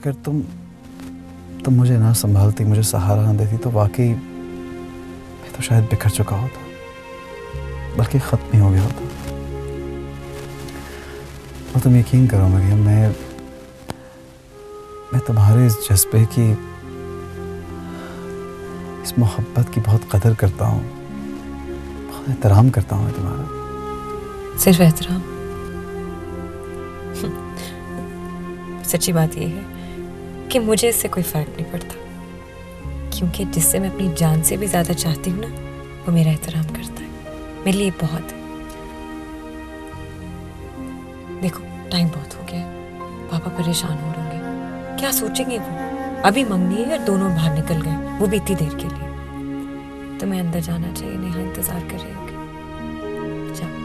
अगर तुम मुझे ना संभालती, मुझे सहारा ना देती तो वाकई मैं तो शायद बिखर चुका होता, बल्कि ख़त्म ही हो गया होता। और तुम यकीन करो मरियम, मैं तुम्हारे इस जज्बे की, इस मोहब्बत की बहुत कदर करता हूँ, बहुत एहतराम करता हूँ मैं तुम्हारा। सिर्फ एहतराम? सच्ची बात यह है कि मुझे इससे कोई फर्क नहीं पड़ता, क्योंकि जिससे मैं अपनी जान से भी ज्यादा चाहती हूँ ना, वो मेरा एहतराम करता है। मेरे लिए बहुत है। देखो टाइम बहुत हो गया है, पापा परेशान हो रहे होंगे, क्या सोचेंगे वो? अभी मंगनी है और दोनों बाहर निकल गए, वो भी इतनी देर के लिए। तुम्हें अंदर जाना चाहिए, नेहा इंतजार कर रही होगी। जाओ।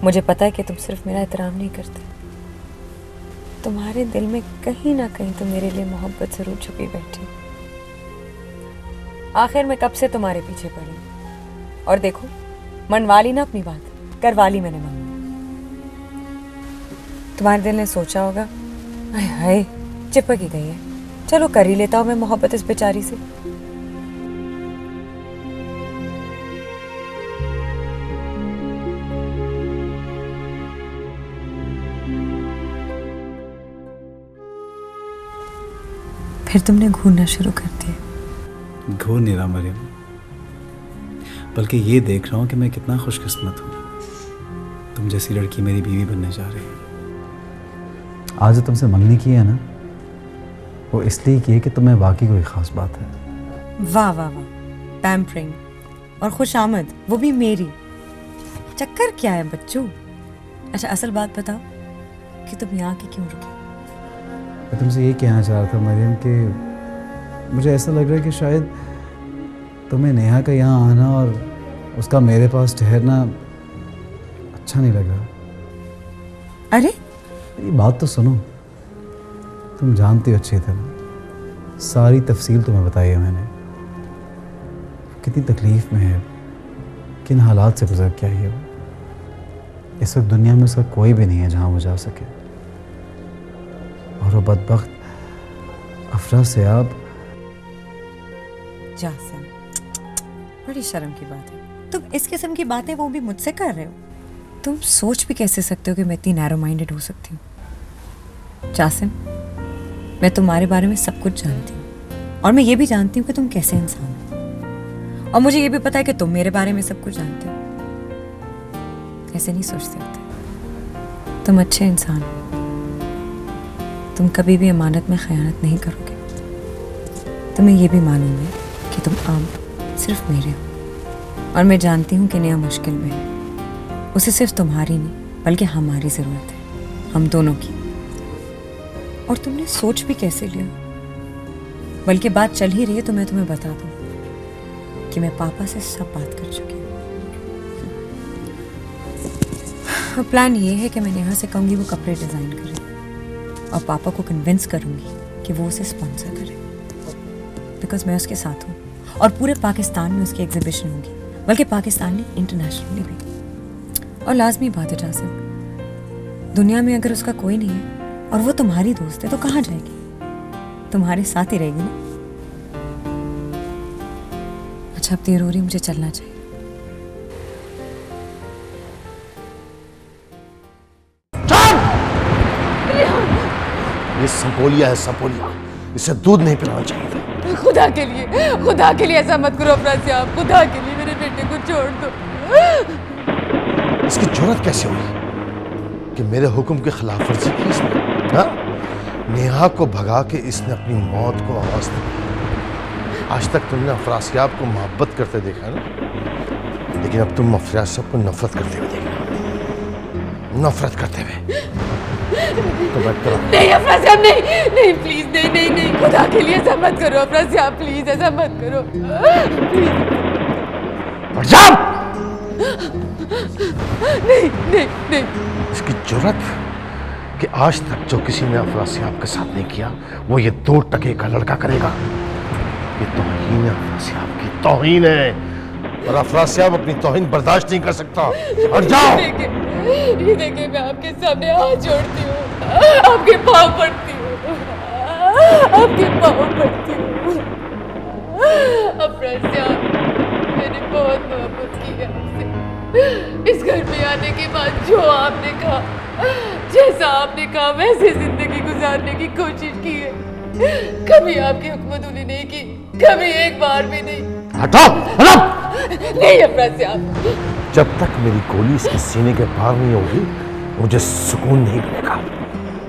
मुझे पता है कि तुम सिर्फ मेरा एहतराम नहीं करते, तुम्हारे दिल में कहीं ना कहीं तो मेरे लिए मोहब्बत जरूर छुपी बैठी। आखिर मैं कब से तुम्हारे पीछे पड़ी, और देखो मनवा ली ना अपनी बात, करवा ली मैंने मम्मी। तुम्हारे दिल ने सोचा होगा हाय हाय चिपक ही गई है, चलो कर ही लेता हूँ मैं मोहब्बत इस बेचारी से। फिर तुमने घूरना शुरू कर दिया। घूर नहीं रहा मरियम, बल्कि ये देख रहा हूँ कि मैं कितना खुशकिस्मत हूँ, तुम जैसी लड़की मेरी बीवी बनने जा रही है। आज जो तुमसे मंगनी की है ना, वो इसलिए की है कि तुम्हें वाकई कोई ख़ास बात है। वाह वाह वाह, पैम्परिंग और खुशामद, वो भी मेरी। चक्कर क्या है बच्चों? अच्छा असल बात बताओ कि तुम यहाँ की क्यों रुकी? मैं तुमसे ये कहना चाह रहा था मरियम कि मुझे ऐसा लग रहा है कि शायद तुम्हें नेहा का यहाँ आना और उसका मेरे पास ठहरना अच्छा नहीं लग रहा। अरे मेरी बात तो सुनो, तुम जानती हो अच्छी तरह, सारी तफसील तुम्हें बताई है मैंने, कितनी तकलीफ़ में है, किन हालात से गुजर के आई है वो। इस वक्त दुनिया में उसका कोई भी नहीं है जहाँ वो जा सके, और वो बदबख्त अफरा से आप। जासिम, बड़ी शर्म की बात है, तुम इस किस्म की बातें वो भी मुझसे कर रहे हो। तुम सोच भी कैसे सकते हो कि मैं इतनी नैरो माइंडेड हो सकती हूँ? जासिम, मैं तुम्हारे बारे में सब कुछ जानती हूँ, और मैं ये भी जानती हूँ कि तुम कैसे इंसान हो, और मुझे ये भी पता है कि तुम मेरे बारे में सब कुछ जानते हो। ऐसे नहीं सोचते होते, तुम अच्छे इंसान हो, तुम कभी भी अमानत में खयानत नहीं करोगे। तुम्हें यह भी मालूम है कि तुम अब सिर्फ मेरे हो, और मैं जानती हूँ कि नेहा मुश्किल में है, उसे सिर्फ तुम्हारी नहीं बल्कि हमारी ज़रूरत है, हम दोनों की। और तुमने सोच भी कैसे लिया? बल्कि बात चल ही रही है तो मैं तुम्हें बता दूँ कि मैं पापा से सब बात कर चुकी हूँ। प्लान ये है कि मैं नेहा से कहूँगी वो कपड़े डिज़ाइन करे, और पापा को कन्विंस करूंगी कि वो उसे स्पॉन्सर करे, बिकॉज मैं उसके साथ हूँ, और पूरे पाकिस्तान में उसकी एग्जीबिशन होगी, बल्कि पाकिस्तान नहीं इंटरनेशनली भी। और लाजमी बात है जासिम, दुनिया में अगर उसका कोई नहीं है और वो तुम्हारी दोस्त है तो कहाँ जाएगी? तुम्हारे साथ ही रहेगी ना। अच्छा अब देर हो रही, मुझे चलना चाहिए। ये सपोलिया है, सपोलिया, इसे दूध नहीं पिलाना चाहिए था। खुदा के लिए ऐसा मत करो अफरासियाब, खुदा के लिए मेरे बेटे को छोड़ दो। इसकी जुर्रत कैसे हुई कि मेरे हुक्म की खिलाफ वर्जी की इसने? हाँ? नेहा को भगा के इसने अपनी मौत को आवाज दी। आज तक तुमने अफरासियाब को मोहब्बत करते देखा ना, लेकिन अब तुम अफरासियाब को नफरत करते हुए देखना, नफरत करते हुए। तो बैठ करो। नहीं अफरासियाब, नहीं प्लीज, नहीं, खुदा के लिए ऐसा मत करो अफरासियाब, प्लीज ऐसा मत करो, प्लीज। जा। नहीं। इसकी जुर्रत कि आज तक जो किसी ने अफरासियाब के साथ नहीं किया वो ये 2 टके का लड़का करेगा। ये तौहीन है, अफरासियाब की तौहीन है, और अफरासियाब अपनी तौहीन बर्दाश्त नहीं कर सकता। और जाओ। ये देखिए मैं आपके सामने हाथ जोड़ती हूँ, आपके पाँव पड़ती हूँ, आपके पाँव पड़ती हूँ। अफरासियाब, मैंने बहुत मोहब्बत की है आपसे। इस घर में आने के बाद जो आपने कहा, जैसा आपने कहा वैसे जिंदगी गुजारने की कोशिश की है। कभी आपकी हुक्मतुली नहीं की, कभी एक बार भी नहीं। हटाओ, हटाओ। नहीं अफरासियाब, जब तक मेरी गोली इसके सीने के पार नहीं होगी मुझे सुकून नहीं मिलेगा।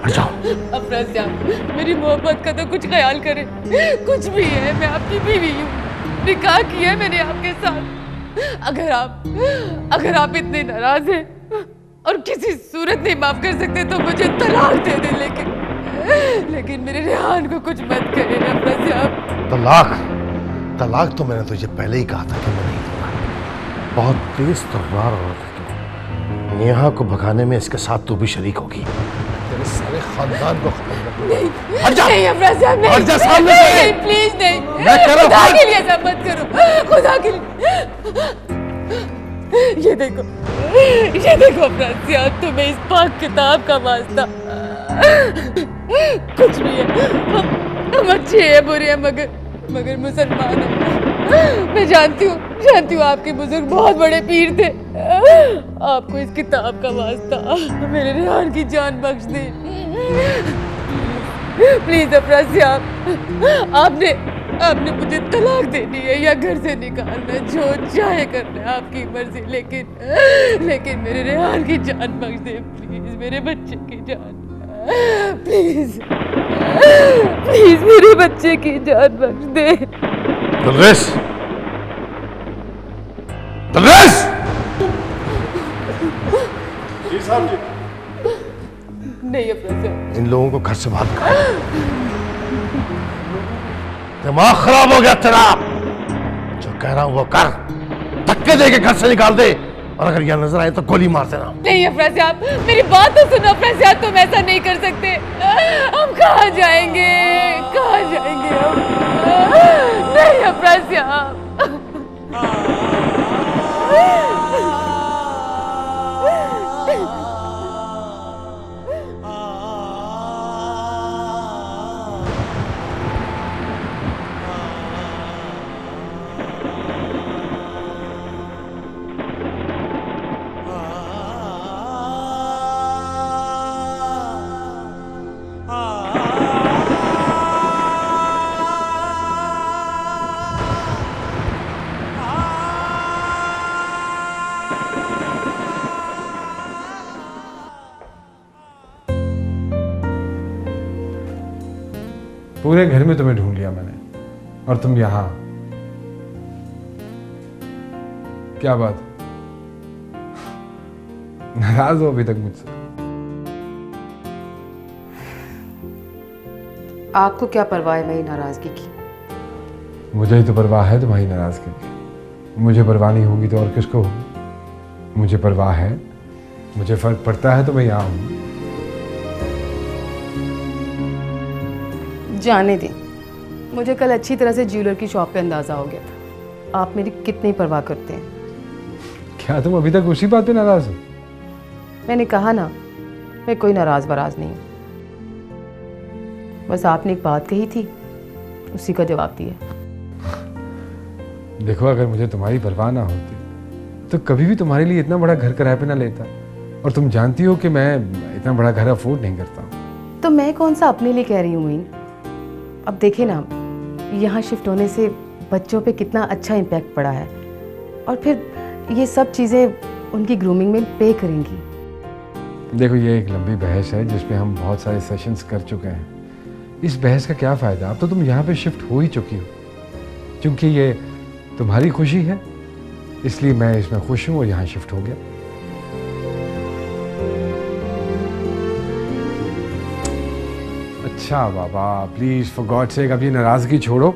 हट जाओ। अफरासियाब, मेरी मोहब्बत का तो कुछ ख्याल करें। कुछ भी है, मैं आपकी बीवी हूँ, निकाह किया है मैंने आपके साथ। अगर आप इतने नाराज हैं और किसी सूरत नहीं माफ कर सकते तो मुझे तलाक दे दें, लेकिन मेरे रेहान को कुछ मत करें अफरासियाब। तलाक तो मैंने तुझे पहले ही कहा था कि मैं नहीं दूंगा। बहुत तेज तलवार औरत है तू। नेहा को भगाने में इसके साथ तू भी शरीक होगी। तेरे सारे खानदान को खत्म कर दूंगा। हट जा। नहीं अफरासियाब, नहीं। हट जा सामने से। नहीं, प्लीज नहीं। मैं कह रहा हूं, खुदा हट। के लिए ऐसा मत करो, खुदा के लिए। ये देखो अफरासियाब, तुम्हें इस पाक किताब का वास्ता। कुछ भी है, हम अच्छे हैं बुरे हैं, मगर मुसलमान हैं। मैं जानती हूँ आपके बुजुर्ग बहुत बड़े पीर थे। आपको इस किताब का वास्ता मेरे रेहान की जान बख्श दे। प्लीज अफरासियाब, आपने मुझे तलाक देनी है या घर से निकालना है, जो चाहे करना है आपकी मर्जी, लेकिन मेरे रेहान की जान बख्श दे प्लीज, मेरे बच्चे की जान। प्लीज मेरे बच्चे की जान बख्श दे। तलरेस, जी साहब जी। नहीं अफरासियाब, इन लोगों को घर से बाहर निकाल। दिमाग खराब हो गया तेरा। जो कह रहा हूं वो कर। धक्के दे के घर से निकाल दे, और अगर यहाँ नजर आए तो गोली मार देना। नहीं अफरासियाब, मेरी बात तो सुनो अफरासियाब, तुम ऐसा नहीं कर सकते। हम कहाँ जाएंगे हम? नहीं अफरासियाब। पूरे घर में तुम्हें ढूंढ लिया मैंने, और तुम यहां। क्या बात, नाराज हो अभी तक मुझसे? आपको क्या परवाह है मेरी नाराजगी की? मुझे ही तो परवाह है तुम्हारी नाराजगी की। मुझे परवाह नहीं होगी तो और किसको होगी? मुझे परवाह है, मुझे फर्क पड़ता है तो मैं यहाँ हूँ। जाने दें, मुझे कल अच्छी तरह से ज्वेलर की शॉप पे अंदाजा हो गया था आप मेरी कितनी परवाह करते हैं। क्या तुम अभी तक उसी बात पे नाराज हो? मैंने कहा ना, मैं कोई नाराज बराज नहीं हूँ। बस आपने एक बात कही थी, उसी का जवाब दिया। देखो, अगर मुझे तुम्हारी परवाह ना होती तो कभी भी तुम्हारे लिए इतना बड़ा घर किराए पे ना लेता, और तुम जानती हो कि मैं इतना बड़ा घर अफोर्ड नहीं करता। तो मैं कौन सा अपने लिए कह रही हूँ मोइन। अब देखे ना, यहाँ शिफ्ट होने से बच्चों पे कितना अच्छा इम्पैक्ट पड़ा है, और फिर ये सब चीज़ें उनकी ग्रूमिंग में पे करेंगी। देखो, ये एक लंबी बहस है जिसमें हम बहुत सारे सेशंस कर चुके हैं। इस बहस का क्या फ़ायदा? अब तो तुम यहाँ पे शिफ्ट हो ही चुकी हो। क्योंकि ये तुम्हारी खुशी है, इसलिए मैं इसमें खुश हूँ और यहाँ शिफ्ट हो गया। अच्छा बाबा, प्लीज़ फॉर गॉड सेक अब ये नाराज़गी छोड़ो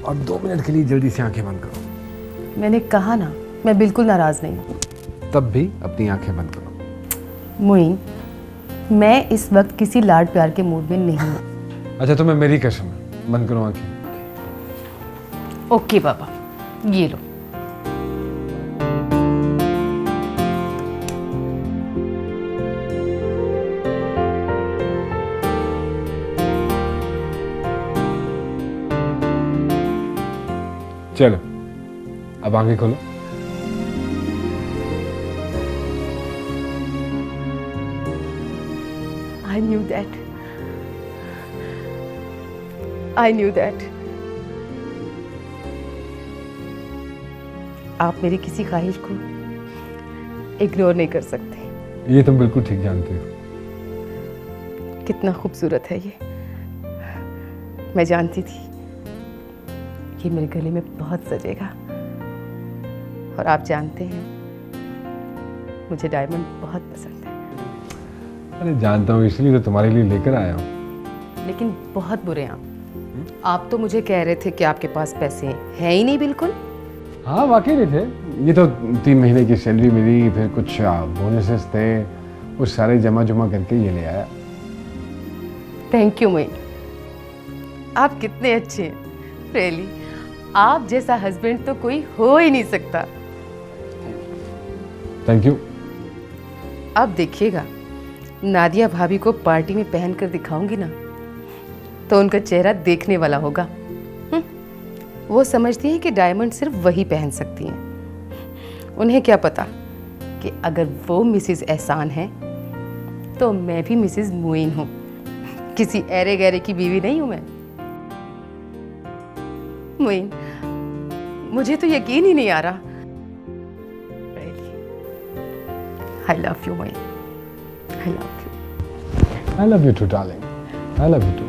और 2 मिनट के लिए जल्दी से आंखें बंद करो। मैंने कहा ना, मैं बिल्कुल नाराज़ नहीं हूँ। तब भी अपनी आंखें बंद करो। मोइन, मैं इस वक्त किसी लाड प्यार के मूड में नहीं हूँ। अच्छा तुम्हें मेरी कसम है, बंद करो आंखें। ओके बाबा, ये लो। चलो अब आंखें खोलो। I knew that. I knew that. आप मेरी किसी ख्वाहिश को इग्नोर नहीं कर सकते। ये तुम बिल्कुल ठीक जानते हो। कितना खूबसूरत है ये। मैं जानती थी कि मेरे गले में बहुत सजेगा। और आप जानते हैं मुझे डायमंड बहुत पसंद है। अरे जानता हूँ, इसलिए तो तुम्हारे लिए लेकर आया हूँ। लेकिन बहुत बुरे हैं आप तो मुझे कह रहे थे कि आपके पास पैसे हैं ही नहीं बिल्कुल। हाँ वाकई नहीं थे। ये तो 3 महीने की सैलरी मिली, फिर कुछ बोनसेस थे, वो सारे जमा जमा करके ये ले आया। थैंक यू मोइन, आप कितने अच्छे हैं। रियली आप जैसा हस्बैंड तो कोई हो ही नहीं सकता। Thank you. अब देखिएगा, नादिया भाभी को पार्टी में पहन कर दिखाऊंगी ना, तो उनका चेहरा देखने वाला होगा। वो समझती हैं कि डायमंड सिर्फ वही पहन सकती हैं। उन्हें क्या पता कि अगर वो मिसेस एहसान है तो मैं भी मिसेस मोइन हूँ। किसी ऐरे गैरे की बीवी नहीं हूँ मैं। मोइन, मुझे तो यकीन ही नहीं आ रहा। I love you Moin, I love you. I love you too darling, I love you too.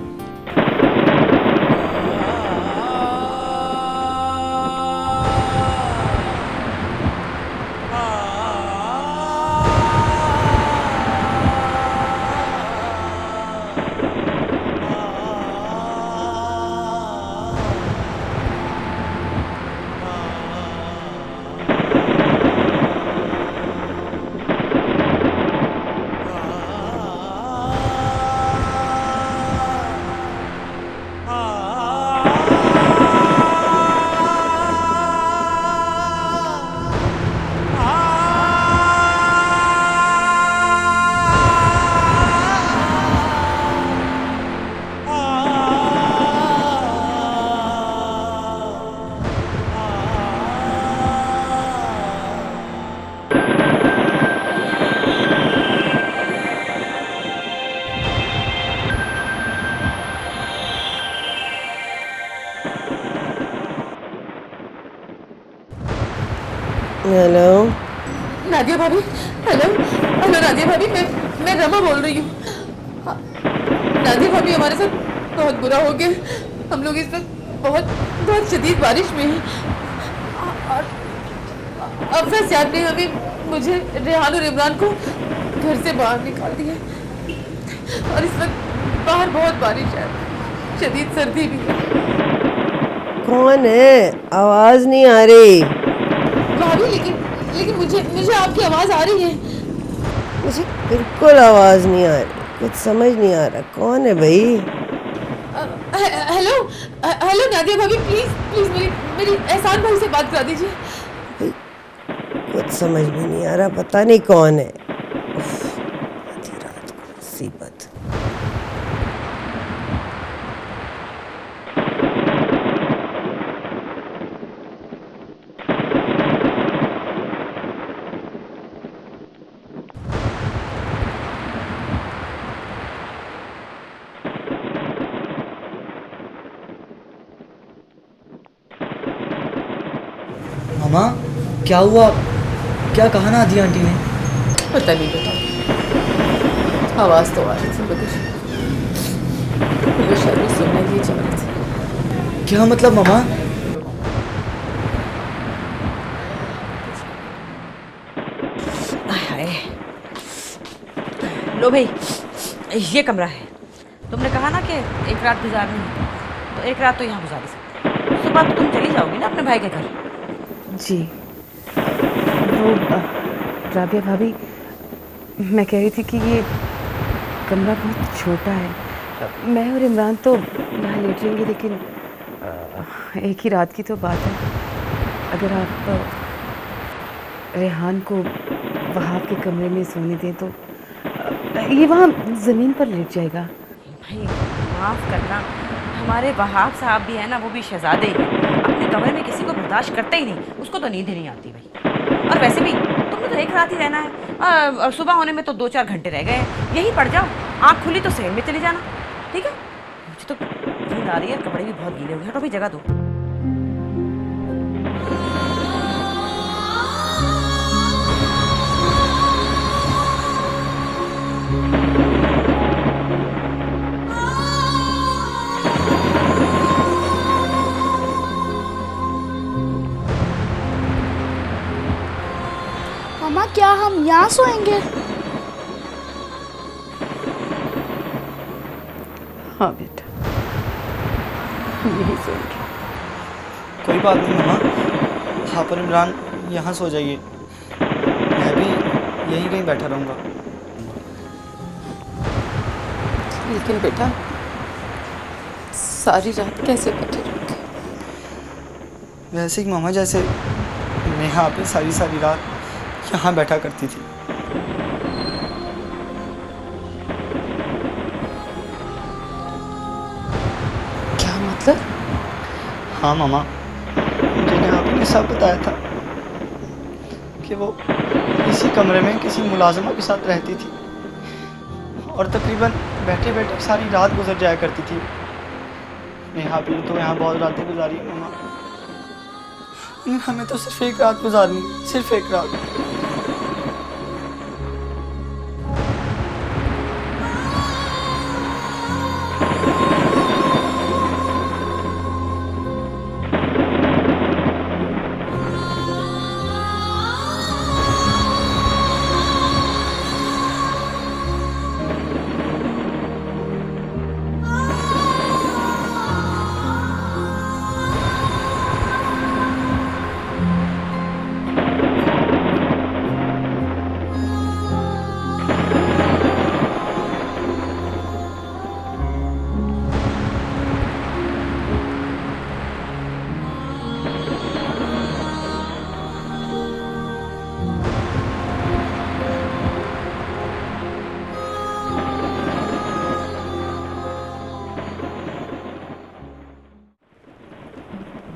Hello Nadia भाभी। हेलो हेलो नादिया भाभी, मैं रमा बोल रही हूँ। नादिया भाभी, हमारे साथ बहुत बुरा हो गया। हम लोग इस वक्त बहुत शदीद बारिश में हैं। और अफसर साहब ने हमें, मुझे, रेहान और इमरान को घर से बाहर निकाल दिया। और इस वक्त बाहर बहुत बारिश है, शदीद सर्दी भी है। कौन है? आवाज नहीं आ रही। भाभी, लेकिन मुझे आपकी आवाज आ रही है। मुझे बिल्कुल आवाज नहीं आ रही, कुछ समझ नहीं आ रहा। कौन है भाई? हेलो हेलो नादिया भाभी, प्लीज मेरी एहसान भाई से बात करा दीजिए। कुछ समझ में नहीं आ रहा, पता नहीं कौन है। उफ, आधी रात को मुसीबत। मामा क्या हुआ? क्या कहा ना आदि आंटी ने? पता नहीं बेटा, आवाज तो आ रही थी मगर शायद मैं सुनना ही चाह रही थी। क्या मतलब मामा? लो भाई, ये कमरा है। तुमने कहा ना कि एक रात गुजारनी है, तो एक रात तो यहाँ गुजार ही सकते हो। सुबह तो तुम चली जाओगी ना अपने भाई के घर। जी, वो राबिया भाभी, मैं कह रही थी कि कमरा बहुत छोटा है। मैं और इमरान तो यहाँ लेट जाएंगे, लेकिन एक ही रात की तो बात है। अगर आप रेहान को वहाब के कमरे में सोने दें तो ये वहाँ ज़मीन पर लेट जाएगा। भाई माफ़ करना, हमारे वहाब साहब भी है ना, वो भी शहजादे ही हैं। अपने कमरे में किसी को बर्दाश्त करते ही नहीं, उसको तो नींद ही नहीं आती भाई। और वैसे भी तुमने तो एक रात ही रहना है, और सुबह होने में तो 2-4 घंटे रह गए हैं। यहीं पड़ जाओ, आँख खुली तो सहन में चले जाना, ठीक है? मुझे तो नींद आ रही है, कपड़े भी बहुत गीले हो गए, हटो भी जगह दो। मामा क्या हम यहाँ सोएंगे? हाँ बेटा, यही सोएंगे। कोई बात नहीं मामा, आप और इमरान यहाँ सो जाइए, मैं भी यहीं कहीं बैठा रहूँगा। लेकिन बेटा सारी रात कैसे बैठे रहोगे? वैसे ही मामा, जैसे नेहा पे सारी सारी रात यहाँ बैठा करती थी। क्या मतलब? हाँ मामा, मुझे नेहा ने सब बताया था कि वो इसी कमरे में किसी मुलाजिमा के साथ रहती थी और तकरीबन बैठे बैठे सारी रात गुजर जाया करती थी। नेहा भी तो यहाँ बहुत रातें गुजारी है मामा, हमें तो सिर्फ एक रात गुजारनी, सिर्फ एक रात।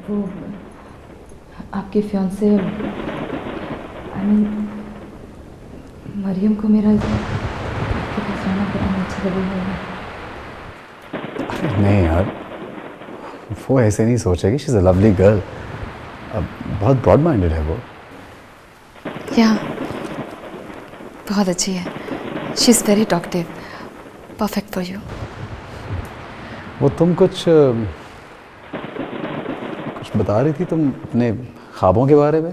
वो आपके फियांसे आई मीन मरियम को मेरा आपके पास रहना पता नहीं अच्छा लगेगा। अरे नहीं यार, वो ऐसे नहीं सोचेगी। She is a lovely girl, बहुत ब्रॉड माइंडेड है वो। या बहुत अच्छी है, she is very talkative, perfect for you. वो तुम कुछ बता रही थी तुम अपने ख्वाबों के बारे में।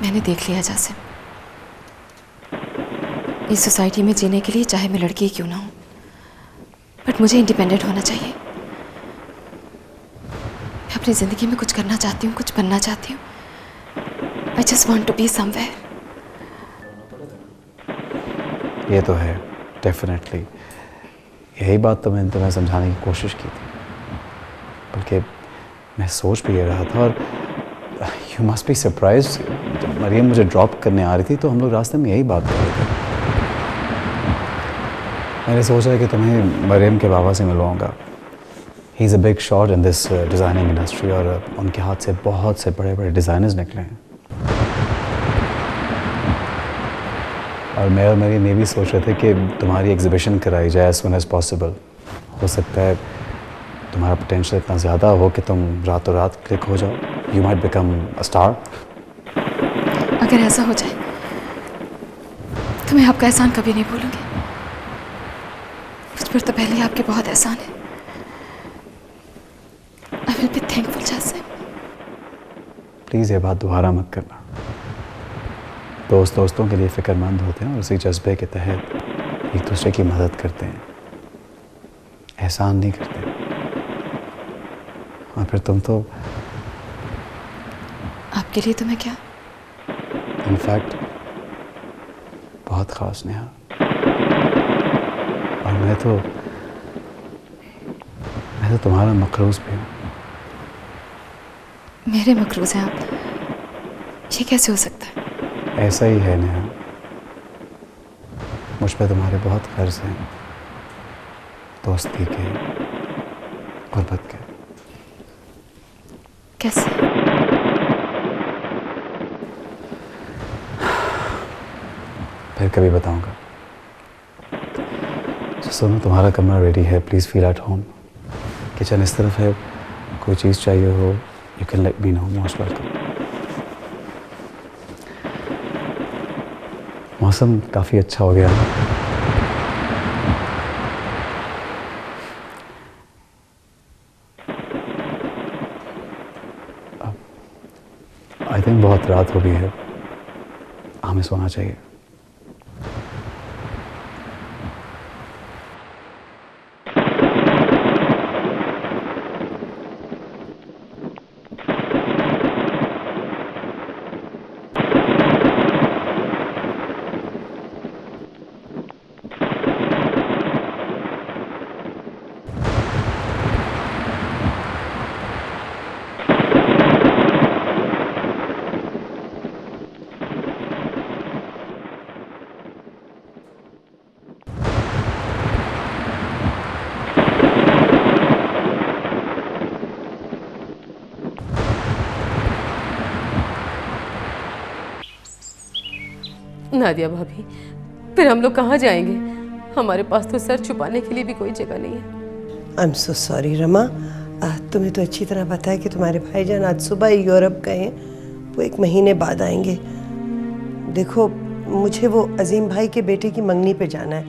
मैंने देख लिया जासिम, इस सोसाइटी में जीने के लिए चाहे मैं लड़की क्यों ना हूँ, बट मुझे इंडिपेंडेंट होना चाहिए। मैं अपनी ज़िंदगी में कुछ करना चाहती हूँ, कुछ बनना चाहती हूँ। I just want to be somewhere. ये तो है, डेफिनेटली। यही बात तो मैंने तुम्हें समझाने की कोशिश की थी, बल्कि मैं सोच भी ये रहा था। और यू मस्ट बी सरप्राइज, जब मरियम मुझे ड्रॉप करने आ रही थी तो हम लोग रास्ते में यही बात कर रहे थे। मैंने सोचा कि तुम्हें मरियम के बाबा से मिलवाऊंगा। He is a big shot in this designing industry, और उनके हाथ से बहुत से बड़े बड़े डिज़ाइनर्स निकले हैं। और मैं और मरियम ये भी सोच रहे थे कि तुम्हारी एग्जीबिशन कराई जाए एज सून एज पॉसिबल। हो सकता है तुम्हारा पोटेंशियल इतना ज़्यादा हो कि तुम रातों रात क्लिक हो जाओ, you might become a star. अगर ऐसा हो जाए तो मैं आपका एहसान कभी नहीं भूलूंगी। मुझ पर तो पहले ही आपके बहुत एहसान है। I will be thankful Jasim. Please ये बात दोबारा मत करना। दोस्त दोस्तों के लिए फ़िक्रमंद होते हैं और उसी जज्बे के तहत एक दूसरे की मदद करते हैं, एहसान नहीं करते। और फिर तुम तो आपके लिए तो मैं क्या, इनफैक्ट बहुत ख़ास नेहा। और मैं तो तुम्हारा मकरूज़ भी हूँ। मेरे मकरूज़ हैं आप? ये कैसे हो सकता है? ऐसा ही है नेहा, मुझ पे तुम्हारे बहुत कर्ज हैं, दोस्ती के, गुर्बत के। कैसे? फिर कभी बताऊंगा। सुनो, तुम्हारा कमरा रेडी है, please feel at home. Kitchen इस तरफ है, कोई चीज़ चाहिए हो you can let me know, most welcome. मौसम काफ़ी अच्छा हो गया है। आई थिंक बहुत रात हो गई है, हमें सोना चाहिए। नादिया भाभी, फिर हम लोग कहाँ जाएंगे? हमारे पास तो सर छुपाने के लिए भी कोई जगह नहीं है। I am so sorry Rama, तुम्हें तो अच्छी तरह पता है कि तुम्हारे भाईजान आज सुबह ही यूरोप गए हैं, वो 1 महीने बाद आएंगे। देखो, मुझे वो अजीम भाई के बेटे की मंगनी पे जाना है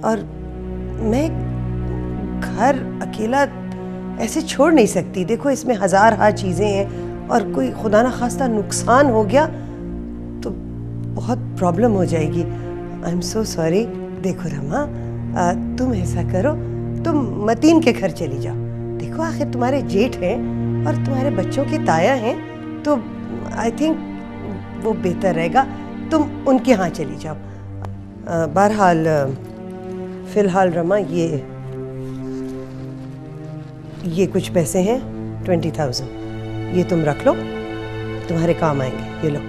और मैं घर अकेला ऐसे छोड़ नहीं सकती। देखो, इसमें हजार चीज़ें हैं और कोई खुदा ना खास्ता नुकसान हो गया तो बहुत प्रॉब्लम हो जाएगी। I am so sorry. देखो रमा, तुम ऐसा करो, तुम मतीन के घर चली जाओ। देखो, आखिर तुम्हारे जेठ हैं और तुम्हारे बच्चों की ताया हैं, तो आई थिंक वो बेहतर रहेगा तुम उनके यहाँ चली जाओ। बहरहाल फ़िलहाल रमा, ये कुछ पैसे हैं, 20,000, ये तुम रख लो, तुम्हारे काम आएंगे। ये लो।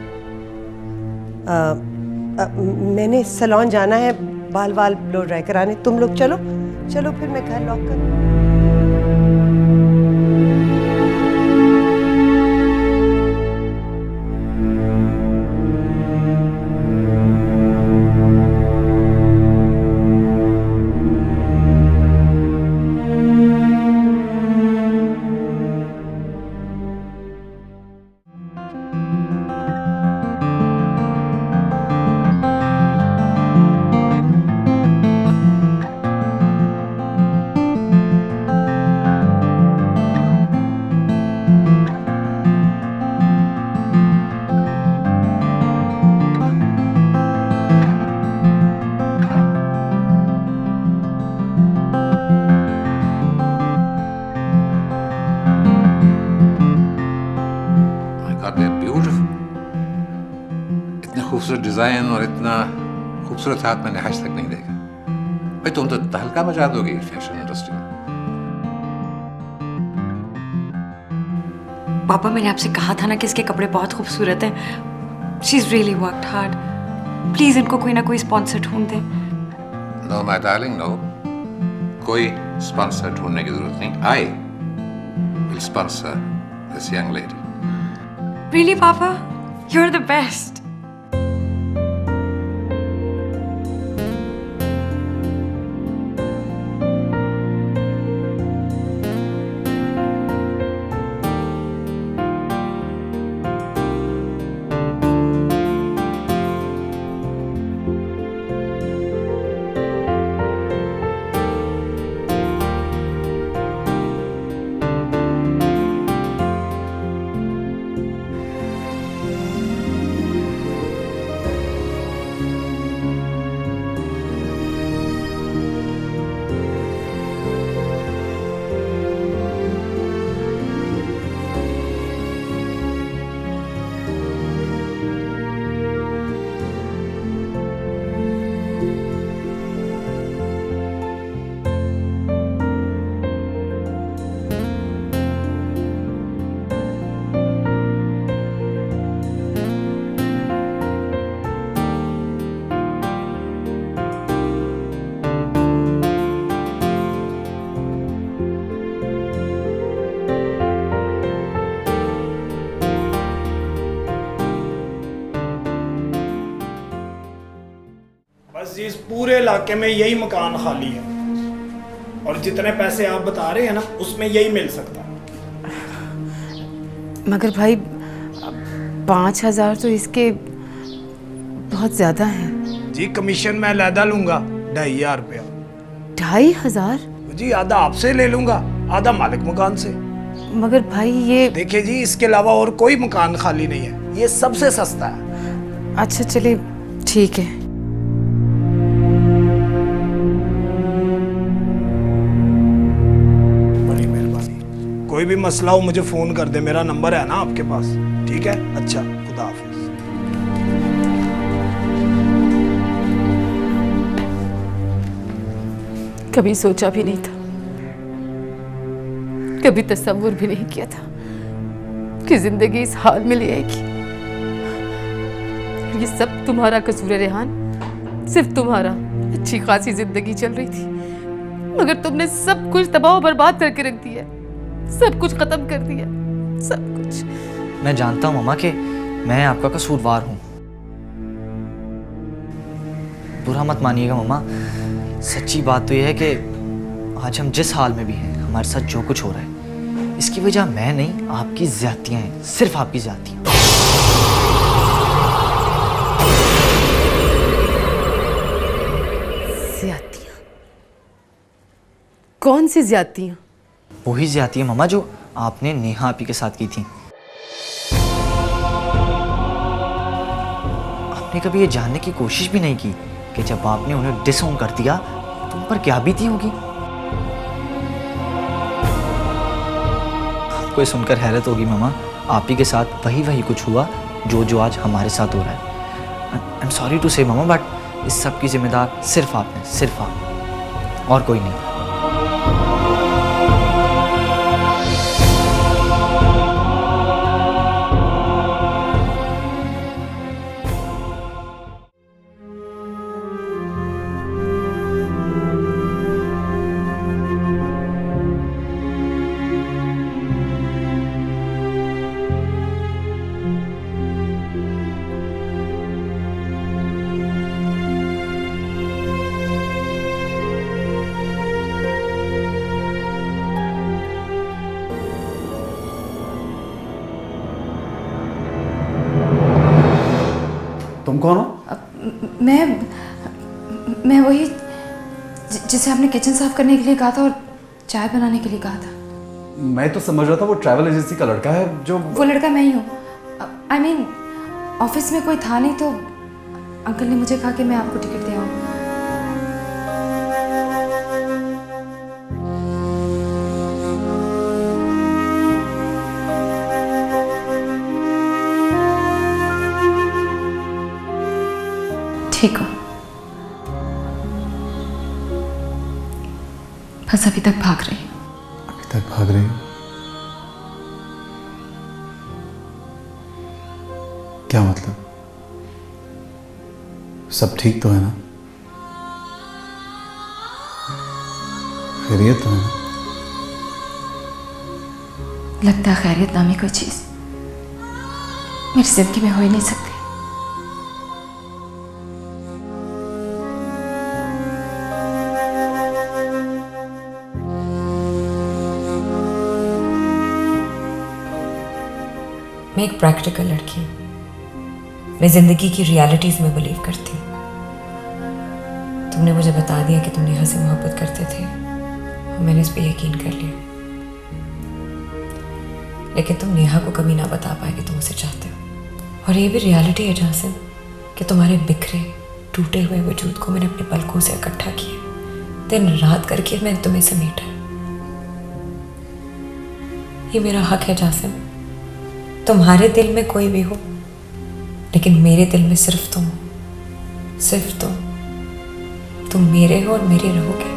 मैंने सैलून जाना है, बाल ब्लो ड्राई कराने। तुम लोग चलो चलो, फिर मैं घर लॉक करूँ। खूबसूरत डिजाइन और इतना खूबसूरत हाथ मैंने आज तक नहीं देखा। भाई, तुम तो तहलका मचा दोगे फैशन इंडस्ट्री में। पापा, मैंने आपसे कहा था ना कि इसके कपड़े बहुत खूबसूरत हैं। She is really worked hard. Please इनको कोई ना कोई स्पॉन्सर ढूंढ दें। नो माय डार्लिंग, नो, कोई स्पॉन्सर ढूंढने की जरूरत नहीं। I will sponsor this young lady. Really पापा, यू आर द बेस्ट। बस जी इस पूरे इलाके में यही मकान खाली है और जितने पैसे आप बता रहे हैं ना उसमें यही मिल सकता है। मगर भाई 5,000 तो इसके बहुत ज़्यादा हैं। जी कमीशन मैं लैदा लूंगा 2,500 रुपया। 2,500? जी आधा आपसे ले लूंगा, आधा मालिक मकान से। मगर भाई ये देखिए जी इसके अलावा और कोई मकान खाली नहीं है, ये सबसे सस्ता है। अच्छा चलिए ठीक है। बड़ी मेहरबानी। कोई भी मसला हो मुझे फोन कर दे, मेरा नंबर है ना आपके पास, ठीक है? अच्छा खुदा हाफिज। कभी सोचा भी नहीं था, कभी तसव्वुर भी नहीं किया था कि जिंदगी इस हाल में ले आएगी। ये सब तुम्हारा कसूर है रेहान, सिर्फ तुम्हारा। अच्छी खासी जिंदगी चल रही थी मगर तुमने सब कुछ तबाह बर्बाद करके रख दिया, सब कुछ खत्म कर दिया, सब कुछ। मैं जानता हूँ मामा कि मैं आपका कसूरवार हूँ, बुरा मत मानिएगा मामा। सच्ची बात तो यह है कि आज हम जिस हाल में भी हैं, हमारे साथ जो कुछ हो रहा है, इसकी वजह मैं नहीं, आपकी ज़्यादतियाँ हैं, सिर्फ आपकी ज़्यादतियाँ। ज़्यादतियाँ? कौन सी ज़्यादतियाँ? वही ज़्यादतियाँ मामा जो आपने नेहा आपी के साथ की थी। आपने कभी ये जानने की कोशिश भी नहीं की कि जब आपने उन्हें डिसओन कर दिया तुम पर क्या बीती होगी। आपको ये सुनकर हैरत होगी मामा, आप ही के साथ वही कुछ हुआ जो आज हमारे साथ हो रहा है। आई एम सॉरी टू से मामा, बट इस सब की जिम्मेदार सिर्फ आप हैं, सिर्फ आप, और कोई नहीं। तुम कौन हो? मैं वही जिसे आपने किचन साफ करने के लिए कहा था और चाय बनाने के लिए कहा था। मैं तो समझ रहा था वो ट्रैवल एजेंसी का लड़का है जो। वो लड़का मैं ही हूँ। आई मीन ऑफिस में कोई था नहीं तो अंकल ने मुझे कहा कि मैं आपको टिकट दे आऊँ। ठीक हो? बस अभी तक भाग रही। अभी तक भाग रही? क्या मतलब? सब ठीक तो है ना? खैरियत तो है ना? लगता है खैरियत नामी कोई चीज मेरी जिंदगी में हो ही नहीं सकती। मैं एक प्रैक्टिकल लड़की हूँ, मैं जिंदगी की रियलिटीज में बिलीव करती हूँ। तुमने मुझे बता दिया कि तुम नेहा से मोहब्बत करते थे और मैंने इस पे यकीन कर लिया, लेकिन तुम नेहा को कभी ना बता पाए कि तुम उसे चाहते हो। और ये भी रियलिटी है जासिम कि तुम्हारे बिखरे टूटे हुए वजूद को मैंने अपने पलकों से इकट्ठा किया, दिन रात करके मैंने तुम्हें समेटा। ये मेरा हक है जासिम, तुम्हारे दिल में कोई भी हो लेकिन मेरे दिल में सिर्फ तुम हो, सिर्फ तुम मेरे हो और मेरे रहोगे।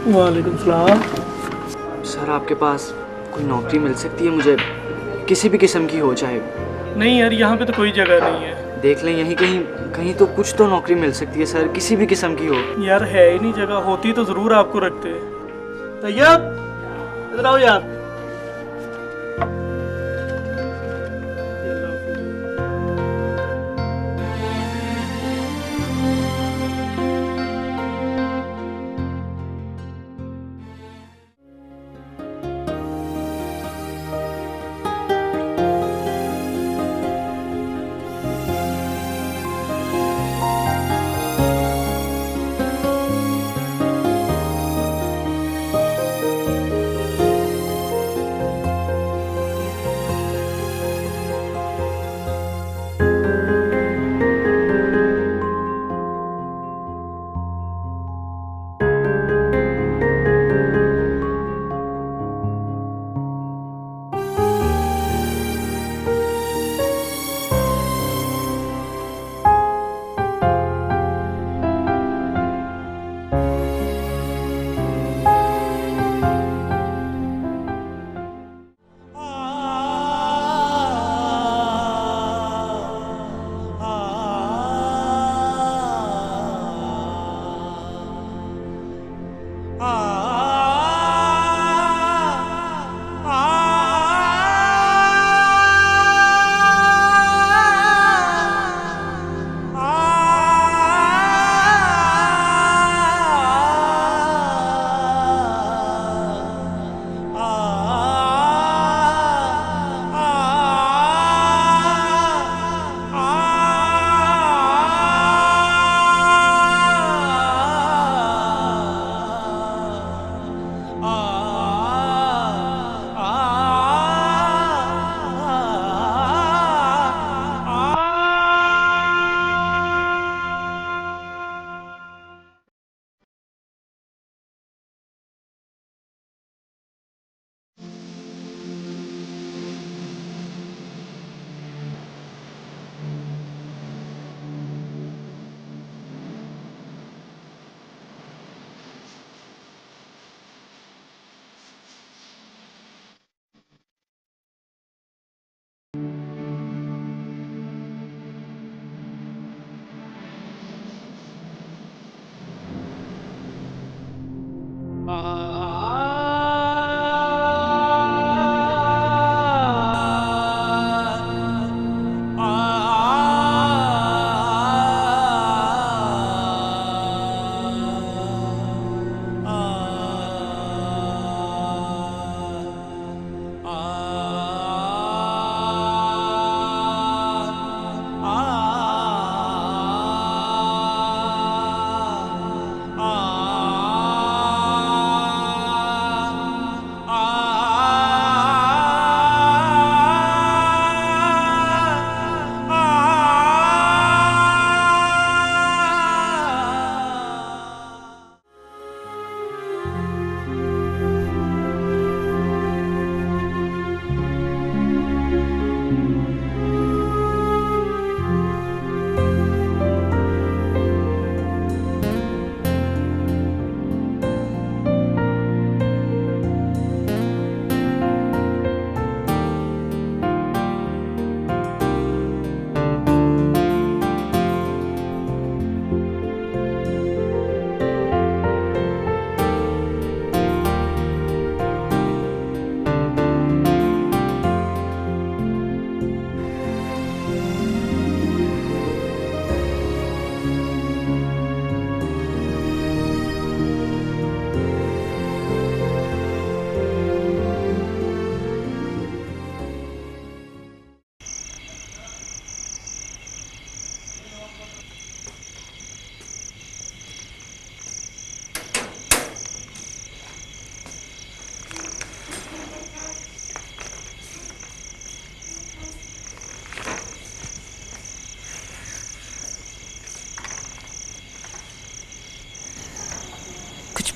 वालेकुम सलाम। सर आपके पास कोई नौकरी मिल सकती है मुझे, किसी भी किस्म की हो चाहे? नहीं यार, यहाँ पे तो कोई जगह नहीं है। देख लें यहीं कहीं कहीं तो कुछ तो नौकरी मिल सकती है सर, किसी भी किस्म की हो। यार है ही नहीं जगह, होती तो ज़रूर आपको रखते। तैयब इधर आओ यार।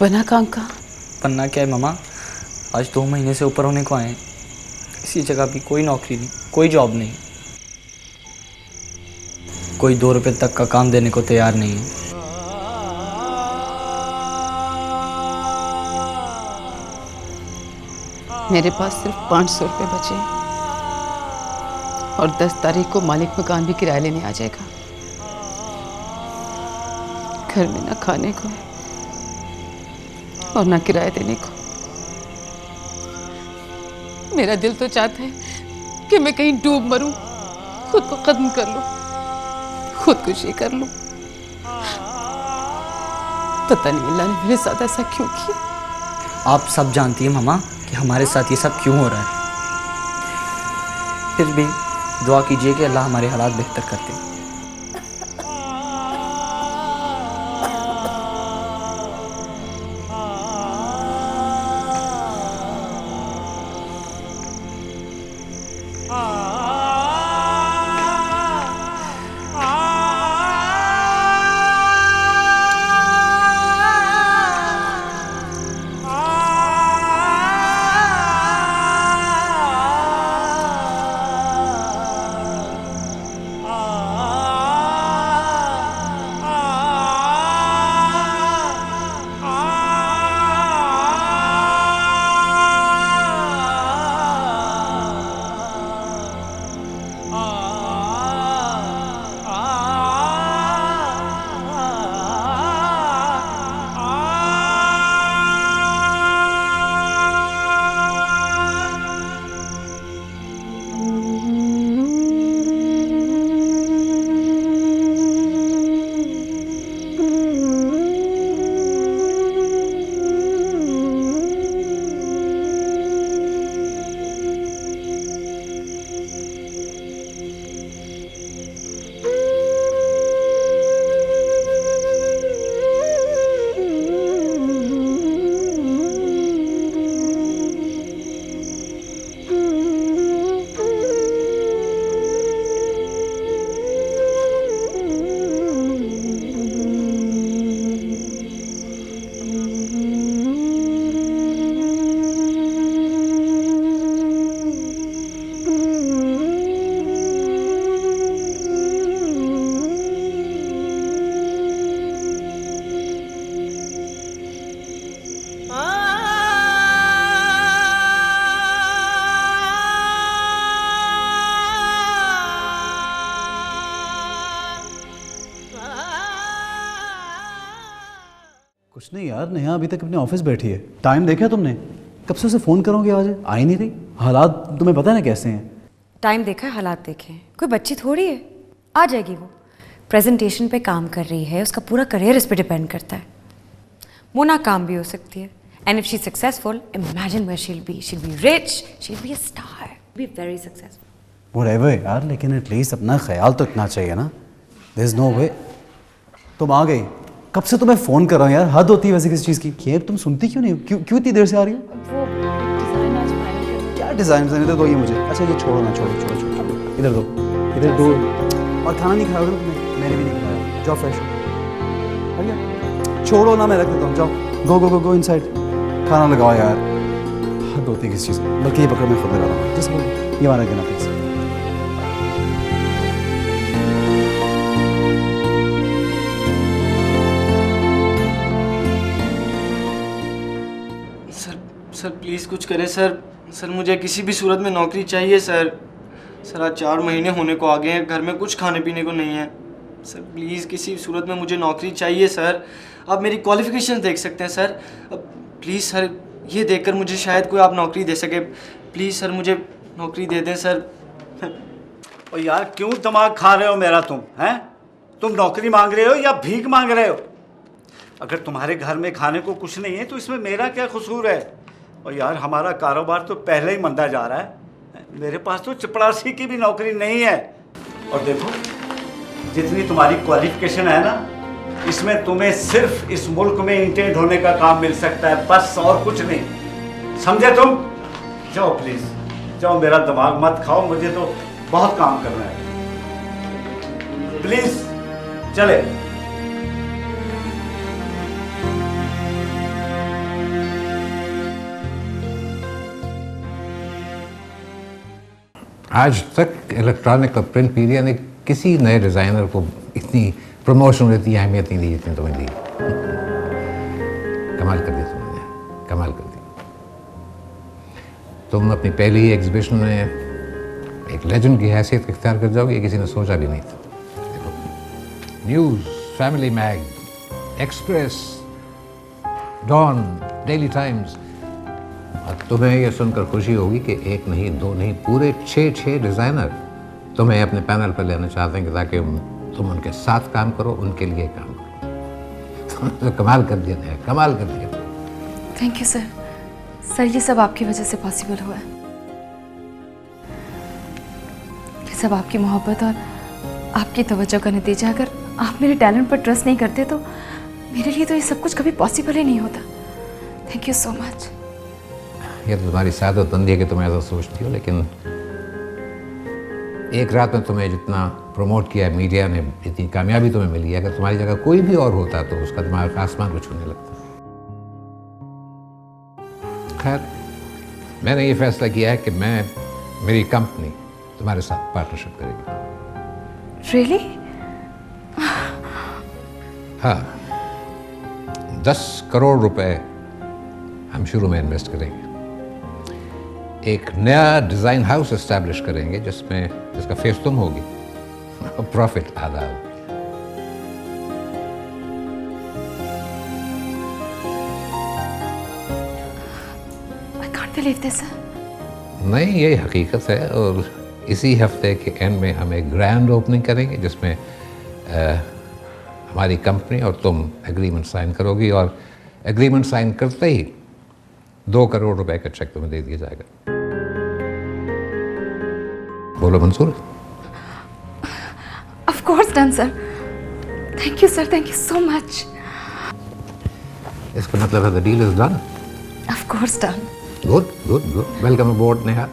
बना काम का? बनना क्या है मामा, आज 2 महीने से ऊपर होने को आए हैं, किसी जगह भी कोई नौकरी नहीं, कोई जॉब नहीं, कोई 2 रुपए तक का काम देने को तैयार नहीं है। मेरे पास सिर्फ 500 रुपये बचे हैं और 10 तारीख को मालिक मकान भी किराया लेने आ जाएगा। घर में ना खाने को है और ना किराया देने को। मेरा दिल तो चाहता है कि मैं कहीं डूब मरूं, खुद को खत्म कर लूं, खुदकुशी कर लूं। पता नहीं अल्लाह ने मेरे साथ ऐसा क्यों किया। आप सब जानती हैं मामा कि हमारे साथ ये सब क्यों हो रहा है। फिर भी दुआ कीजिए कि अल्लाह हमारे हालात बेहतर कर दे। कुछ नहीं यार, नेहा अभी तक अपने ऑफिस बैठी है। टाइम देखा तुमने? कब से उसे फ़ोन करोगे, आज आई नहीं रही। हालात तुम्हें पता है ना कैसे हैं। टाइम देखा है, हालात देखे हैं। कोई बच्ची थोड़ी है, आ जाएगी वो। प्रेजेंटेशन पे काम कर रही है, उसका पूरा करियर इस पे डिपेंड करता है। वो नाकाम भी हो सकती है। And if she successful, imagine where she will be rich, she will be a star, be very successful. Whatever यार, लेकिन एटलीस्ट अपना ख्याल तो इतना चाहिए ना। There is no way. तुम आ गई, कब से तुम्हें फ़ोन कर रहा हूँ यार, हद होती है वैसे किसी चीज़ की। खैर तुम सुनती क्यों नहीं हो? क्यों इतनी देर से आ रही हो? वो डिज़ाइन आज फाइनल करना। क्या डिज़ाइन इधर दो ये मुझे। अच्छा ये छोड़ो ना, छोड़ो छोड़ो छोड़ो, इधर दो, इधर दो। और खाना नहीं खाया होगा तुमने? मैंने भी नहीं खाया। जाओ फ्रेश हो गया, छोड़ो ना, मैं रख देता हूँ। जाओ गो गो गो गो इनसाइड, खाना लगाओ यार। हद होती है किसी चीज़ की। बल्कि ये पकड़ो, मैं खुद लगा रहा हूँ। जैसे बोलो, ये मारा देना प्लीज़। सर प्लीज़ कुछ करें सर। सर मुझे किसी भी सूरत में नौकरी चाहिए सर। सर आज 4 महीने होने को आ गए हैं, घर में कुछ खाने पीने को नहीं है। सर प्लीज़ किसी सूरत में मुझे नौकरी चाहिए सर। आप मेरी क्वालिफ़िकेशन देख सकते हैं सर। प्लीज़ सर, ये देखकर मुझे शायद कोई आप नौकरी दे सके। प्लीज़ सर मुझे नौकरी दे दें सर। और यार क्यों दिमाग खा रहे हो मेरा तुम, हैं? तुम नौकरी मांग रहे हो या भीख मांग रहे हो? अगर तुम्हारे घर में खाने को कुछ नहीं है तो इसमें मेरा क्या कसूर है? और यार हमारा कारोबार तो पहले ही मंदा जा रहा है। मेरे पास तो चपरासी की भी नौकरी नहीं है। और देखो, जितनी तुम्हारी क्वालिफिकेशन है ना, इसमें तुम्हें सिर्फ इस मुल्क में ईंटें ढोने का काम मिल सकता है, बस और कुछ नहीं। समझे तुम? जाओ प्लीज, जाओ, मेरा दिमाग मत खाओ, मुझे तो बहुत काम करना है। प्लीज चले। आज तक इलेक्ट्रॉनिक और प्रिंट मीडिया ने किसी नए डिज़ाइनर को इतनी प्रमोशन, इतनी अहमियत नहीं दी जितनी तुम्हें दी। कमाल कर दी तुमने, कमाल कर दी। तुम अपनी पहली ही एग्जीबिशन में एक लेजेंड की हैसियत इख्तियार कर जाओगे, ये किसी ने सोचा भी नहीं था। देखो, news, family mag, express, Dawn, daily times, और तुम्हें ये सुनकर खुशी होगी कि एक नहीं, दो नहीं, पूरे 6 डिज़ाइनर तुम्हें अपने पैनल पर लेना चाहते हैं ताकि तुम उनके साथ काम करो, उनके लिए काम करो। तुमने तो कमाल कर दिया है, कमाल कर दिया। Thank you sir. सर ये सब आपकी वजह से पॉसिबल हुआ है। ये सब आपकी मोहब्बत और आपकी तवज्जो का नतीजा। अगर आप मेरे टैलेंट पर ट्रस्ट नहीं करते तो मेरे लिए तो ये सब कुछ कभी पॉसिबल ही नहीं होता। Thank you so much. ये तो तुम्हारी सादतमंदी है कि तुम ऐसा सोचती हो, लेकिन एक रात में तुम्हें जितना प्रमोट किया मीडिया ने, जितनी कामयाबी तुम्हें मिली है, अगर तुम्हारी जगह कोई भी और होता तो उसका दिमाग आसमान को छूने लगता। खैर, मैंने ये फैसला किया है कि मेरी कंपनी तुम्हारे साथ पार्टनरशिप करेगी। रियली? हाँ, 10 करोड़ रुपए हम शुरू में इन्वेस्ट करेंगे। एक नया डिज़ाइन हाउस एस्टैब्लिश करेंगे जिसका फेस तुम होगी और प्रॉफिट आधा होगा। I can't believe this, sir. नहीं, ये हकीकत है। और इसी हफ्ते के एंड में हम एक ग्रैंड ओपनिंग करेंगे जिसमें हमारी कंपनी और तुम एग्रीमेंट साइन करोगी, और एग्रीमेंट साइन करते ही 2 करोड़ रुपए का चेक तुम्हें दे दिया जाएगा। बोलो मंजूर? Of course done, sir. Thank you, sir. Thank you so much. इसका मतलब है the deal is done. Of course done. Good, good, good. Welcome aboard, Neha.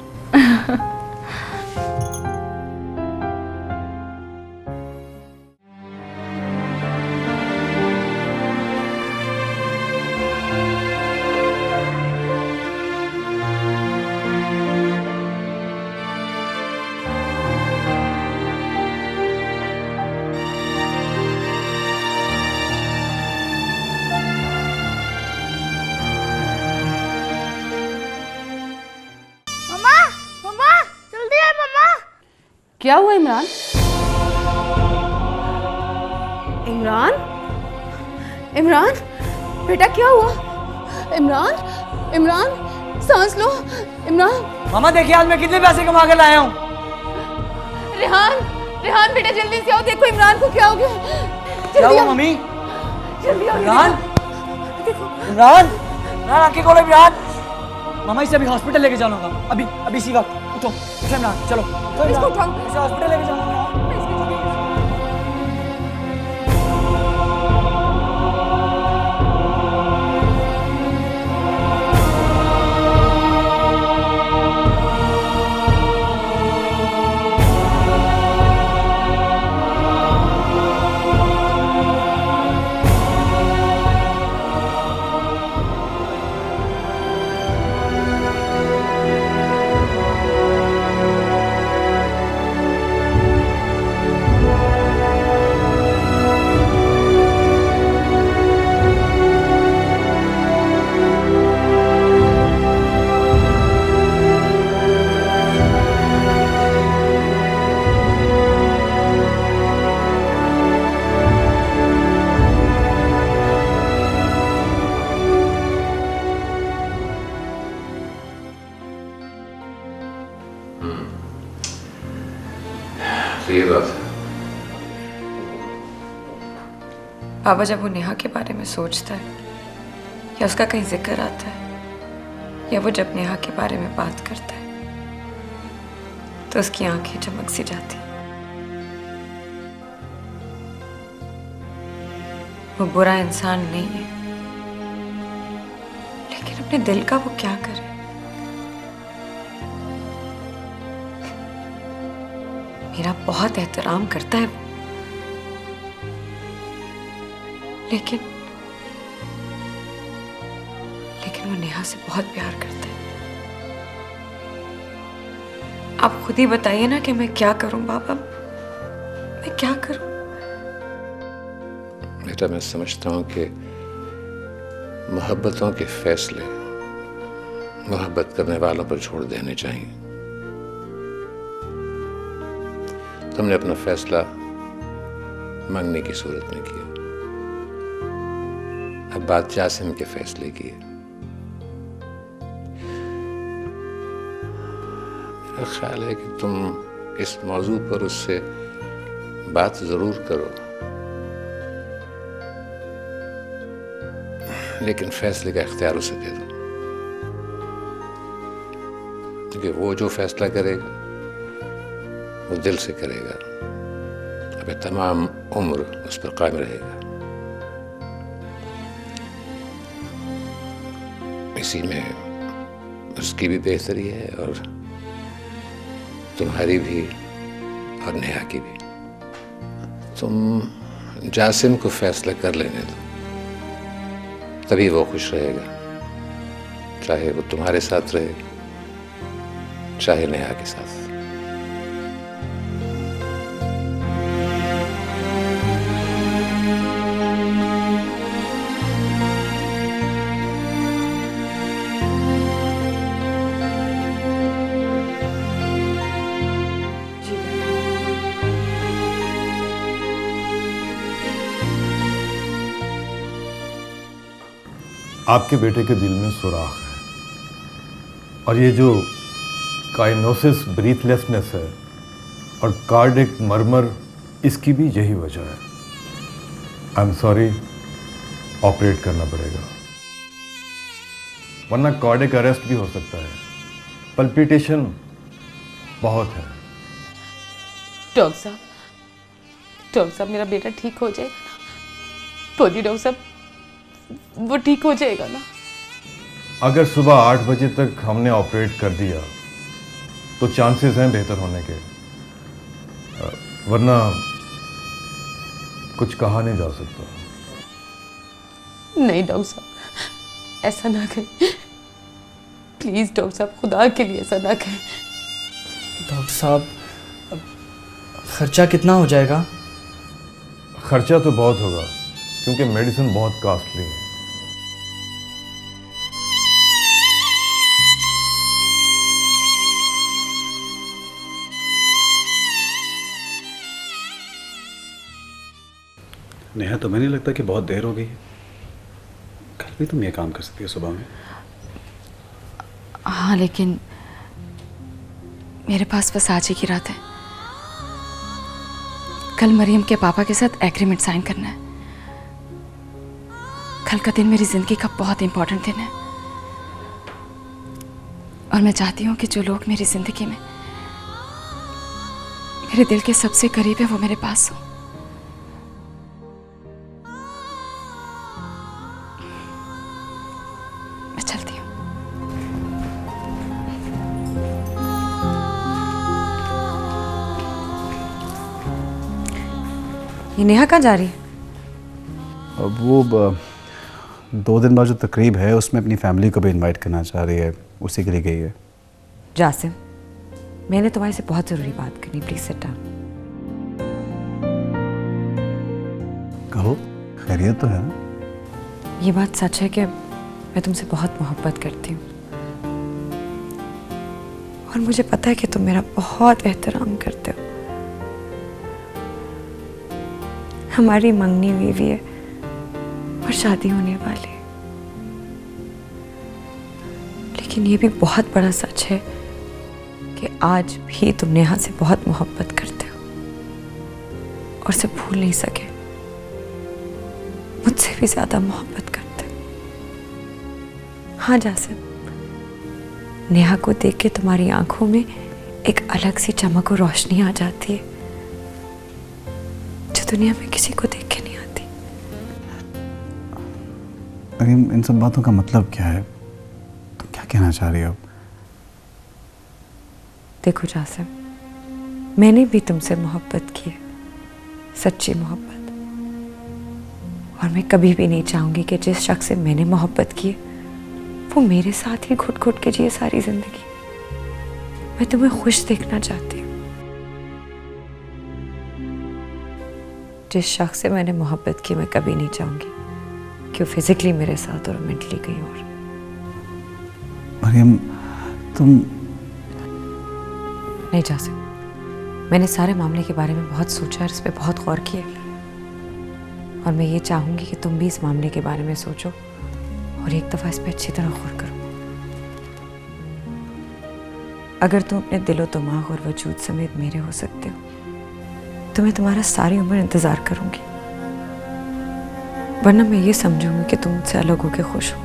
क्या हुआ इमरान? इमरान? इमरान बेटा क्या हुआ? इमरान, इमरान सांस लो। इमरान। मामा देखिए आज मैं कितने पैसे कमा कर लाया हूँ। रेहान, रेहान बेटा जल्दी से आओ, देखो इमरान को क्या हो गया। क्या हुआ मम्मी? जल्दी आओ। इमरान, इमरान, इमरान आंखें खोलो इमरान। मामा इसे अभी हॉस्पिटल लेके जाऊंगा, अभी इसी वक्त। उठो उठो इमरान, चलो इसको उठाओ, इसे हॉस्पिटल लेके जाऊंगा। ये बात है। बाबा जब वो नेहा के बारे में सोचता है या उसका कहीं जिक्र आता है या वो जब नेहा के बारे में बात करता है तो उसकी आंखें चमक सी जाती। वो बुरा इंसान नहीं है, लेकिन अपने दिल का वो क्या करे। मेरा बहुत एहतराम करता है वो, लेकिन वो नेहा से बहुत प्यार करता है। आप खुद ही बताइए ना कि मैं क्या करूं बाबा, मैं क्या करूं? बेटा मैं समझता हूं कि मोहब्बतों के फैसले मोहब्बत करने वालों पर छोड़ देने चाहिए। तुमने अपना फैसला मांगने की सूरत में किया, अब बात जासिम के फैसले की है। मेरा ख्याल है कि तुम इस मौजू पर उससे बात जरूर करो, लेकिन फैसले का इख्तियार उसे दे दो, क्योंकि वो जो फैसला करेगा वो दिल से करेगा, अब तमाम उम्र उस पर कायम रहेगा। इसी में उसकी भी बेहतरी है और तुम्हारी भी और नेहा की भी। तुम जासिम को फैसला कर लेने दो, तभी वो खुश रहेगा, चाहे वो तुम्हारे साथ रहे चाहे नेहा के साथ। आपके बेटे के दिल में सुराख है और ये जो काइनोसिस ब्रीथलेसनेस है और कार्डिक मर्मर, इसकी भी यही वजह है। आई एम सॉरी, ऑपरेट करना पड़ेगा, वरना कार्डिक अरेस्ट भी हो सकता है। पल्पिटेशन बहुत है। डॉक्टर साहब मेरा बेटा ठीक हो जाएगा ना? बोलिए डॉक्टर साहब, वो ठीक हो जाएगा ना? अगर सुबह 8 बजे तक हमने ऑपरेट कर दिया तो चांसेस हैं बेहतर होने के, वरना कुछ कहा नहीं जा सकता। नहीं डॉक्टर साहब, ऐसा ना करें प्लीज डॉक्टर साहब, खुदा के लिए ऐसा ना करें। डॉक्टर साहब, खर्चा कितना हो जाएगा? खर्चा तो बहुत होगा क्योंकि मेडिसिन बहुत कॉस्टली है। नेहा, तुम्हें नहीं लगता कि बहुत देर हो गई है? कल भी तुम ये काम कर सकती हो सुबह में। हाँ, लेकिन मेरे पास बस आज ही की रात है। कल मरियम के पापा के साथ एग्रीमेंट साइन करना है। कल का दिन मेरी जिंदगी का बहुत इंपॉर्टेंट दिन है और मैं चाहती हूँ कि जो लोग मेरी जिंदगी में मेरे दिल के सबसे करीब है वो मेरे पास हो। मैं चलती हूँ। ये नेहा कहाँ जा रही है? अब वो 2 दिन बाद जो तकरीब है उसमें अपनी फैमिली को भी इनवाइट करना चाह रही है, उसी के लिए गई है। जासिम, मैंने तुम्हारे से बहुत ज़रूरी बात करनी, प्लीज सिट डाउन। कहो, खैरियत तो है ना? ये बात सच है कि मैं तुमसे बहुत मोहब्बत करती हूँ और मुझे पता है कि तुम मेरा बहुत एहतराम करते हो। हमारी मंगनी हुई भी है और शादी होने वाली है, लेकिन ये भी बहुत बड़ा सच है कि आज भी तुम नेहा से बहुत मोहब्बत करते हो और उसे भूल नहीं सके। मुझसे भी ज्यादा मोहब्बत करते हो। हाँ जासिम, नेहा को देख के तुम्हारी आंखों में एक अलग सी चमक और रोशनी आ जाती है जो दुनिया में किसी को देख के नहीं आती। लेकिन इन सब बातों का मतलब क्या है? तुम क्या कहना चाह रही हो? देखो जासिम, मैंने भी तुमसे मोहब्बत की है, सच्ची मोहब्बत, और मैं कभी भी नहीं चाहूंगी कि जिस शख्स से मैंने मोहब्बत की है वो मेरे साथ ही घुट घुट के जिए सारी जिंदगी। मैं तुम्हें खुश देखना चाहती हूँ। जिस शख्स से मैंने मोहब्बत की मैं कभी नहीं चाहूंगी कि वो फिजिकली मेरे साथ और मेंटली कहीं और। मरियम, तुम नहीं जा सकते। मैंने सारे मामले के बारे में बहुत सोचा और इस पर बहुत गौर किया, और मैं ये चाहूंगी कि तुम भी इस मामले के बारे में सोचो और एक दफ़ा इस पर अच्छी तरह गौर करो। अगर तुम अपने दिलो दिमाग और वजूद समेत मेरे हो सकते हो तो मैं तुम्हारा सारी उम्र इंतज़ार करूंगी, वरना मैं ये समझूंगी कि तुम मुझसे अलग होकर खुश हो।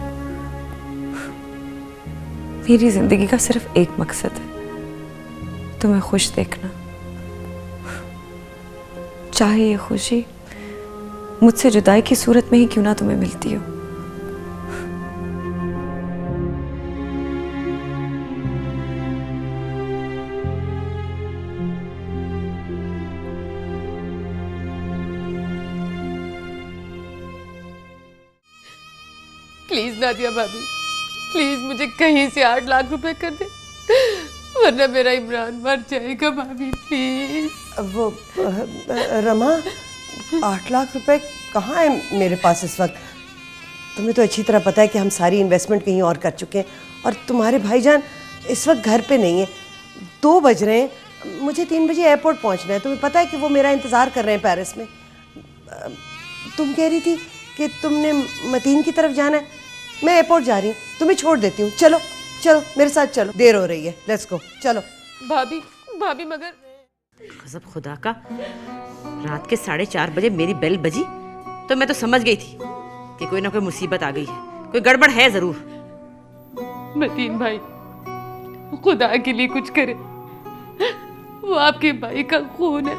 मेरी जिंदगी का सिर्फ एक मकसद है, तुम्हें खुश देखना, चाहे ये खुशी मुझसे जुदाई की सूरत में ही क्यों ना तुम्हें मिलती हो। प्लीज नादिया भाभी, प्लीज मुझे कहीं से 8 लाख रुपए कर दे, वरना मेरा इमरान मर जाएगा भाभी, प्लीज। वो रमा, 8 लाख रुपए कहाँ है मेरे पास इस वक्त? तुम्हें तो अच्छी तरह पता है कि हम सारी इन्वेस्टमेंट कहीं और कर चुके हैं, और तुम्हारे भाईजान इस वक्त घर पे नहीं है। 2 बज रहे हैं, मुझे 3 बजे एयरपोर्ट पहुंचना है। तुम्हें पता है कि वो मेरा इंतज़ार कर रहे हैं पेरिस में। तुम कह रही थी कि तुमने मतीन की तरफ जाना है, मैं एयरपोर्ट जा रही हूँ, तुम्हें छोड़ देती हूँ। चलो चलो मेरे साथ चलो, देर हो रही है, लेट्स गो, चलो। भाभी भाभी मगर गजब खुदा का, रात के 4:30 बजे मेरी बेल बजी तो मैं तो समझ गई थी कि कोई ना कोई मुसीबत आ गई है, कोई गड़बड़ है जरूर। मतीन भाई खुदा के लिए कुछ करे, वो आपके भाई का खून है,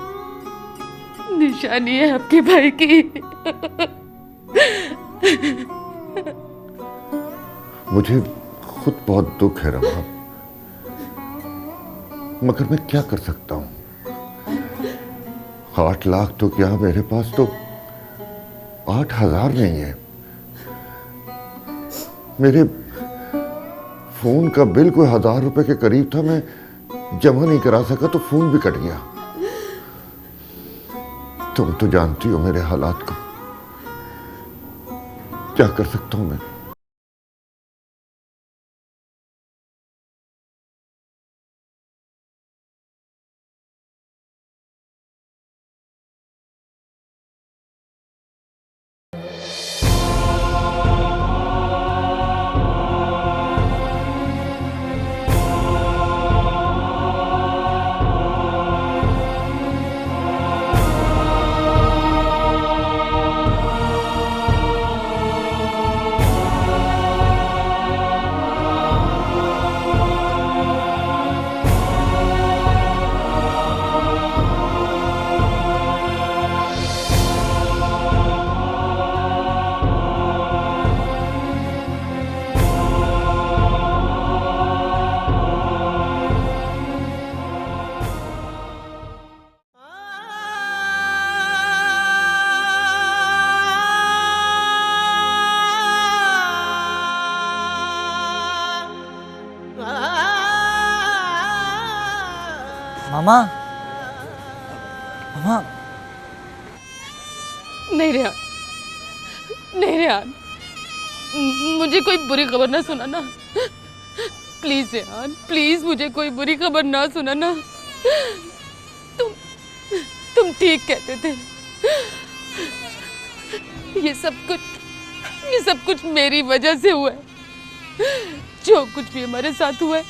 निशानी है आपके भाई की। मुझे खुद बहुत दुख है रमा, मगर मैं क्या कर सकता हूं? 8 लाख तो क्या, मेरे पास तो 8,000 नहीं है। मेरे फोन का बिल कोई 1,000 रुपए के करीब था, मैं जमा नहीं करा सका तो फोन भी कट गया। तुम तो जानती हो मेरे हालात को, क्या कर सकता हूं मैं? मामा, मामा। नहीं रेहान, नहीं रेहान, मुझे कोई बुरी खबर ना सुनाना, प्लीज रेहान, प्लीज मुझे कोई बुरी खबर ना सुनाना। तुम ठीक कहते थे, ये सब कुछ मेरी वजह से हुआ है। जो कुछ भी हमारे साथ हुआ है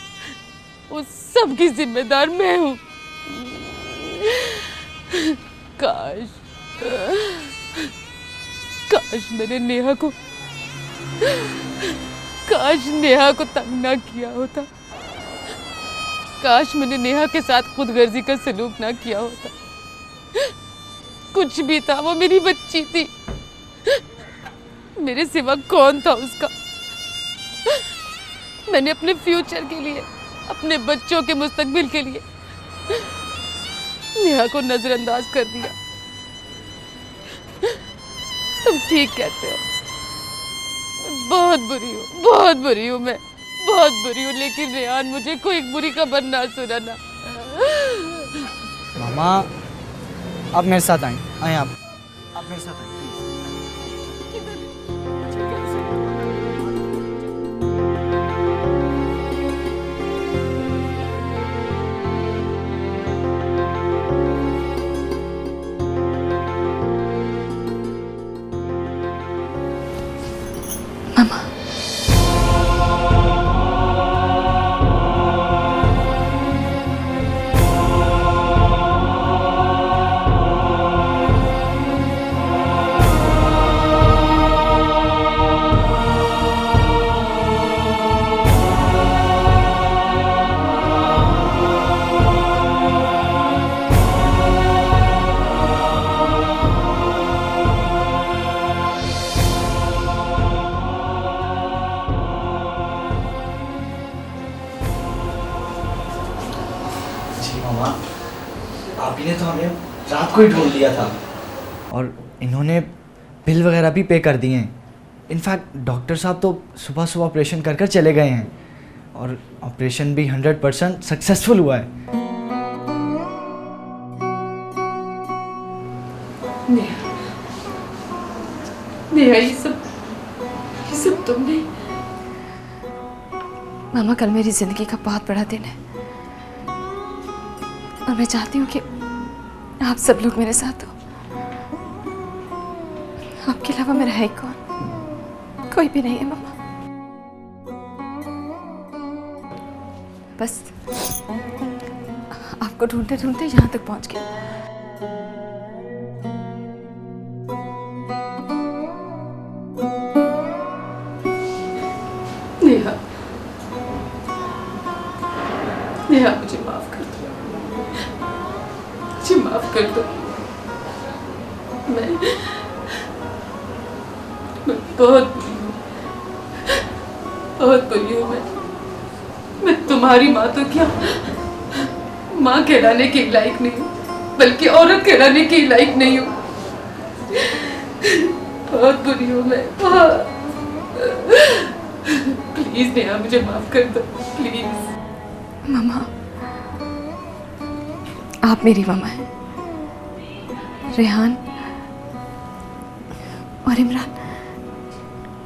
उस सब की जिम्मेदार मैं हूँ। काश मैंने नेहा को तंग ना किया होता, काश मैंने नेहा के साथ खुदगर्जी का सलूक ना किया होता। कुछ भी था, वो मेरी बच्ची थी, मेरे सिवा कौन था उसका। मैंने अपने फ्यूचर के लिए, अपने बच्चों के मुस्तकबिल के लिए नेहा को नजरअंदाज कर दिया। तुम ठीक कहते हो, बहुत बुरी हूँ मैं, बहुत बुरी हूँ, लेकिन रेहान मुझे कोई बुरी खबर ना सुनाना। मामा, आप मेरे साथ आए आप मेरे साथ आए। आपको ही ढूंढ लिया था और इन्होंने बिल वगैरह भी पे कर दिए हैं। इनफैक्ट डॉक्टर साहब तो सुबह सुबह ऑपरेशन कर चले गए हैं और ऑपरेशन भी 100% सक्सेसफुल हुआ है। नेहा, ये सब तुमने। मामा, कल मेरी जिंदगी का बहुत बड़ा दिन है और मैं चाहती हूँ कि आप सब लोग मेरे साथ हो। आपके अलावा मेरा है कौन? कोई भी नहीं है मामा। बस आपको ढूंढते ढूंढते यहाँ तक पहुँच गए। नेहा, मुझे माफ कर दो, मुझे माफ कर दो। मैं बहुत बुरी हूँ। मैं तुम्हारी माँ तो क्या, माँ कहलाने के लायक नहीं हूँ, बल्कि औरत कहलाने के लायक नहीं हूँ। बहुत बुरी हूँ मैं, बहुत। प्लीज नेहा, मुझे माफ कर दो, प्लीज। मामा, आप मेरी मामा हैं। रेहान और इमरान,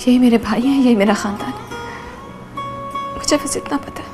यही मेरे भाई हैं, यही मेरा खानदान है। मुझे बस इतना पता है।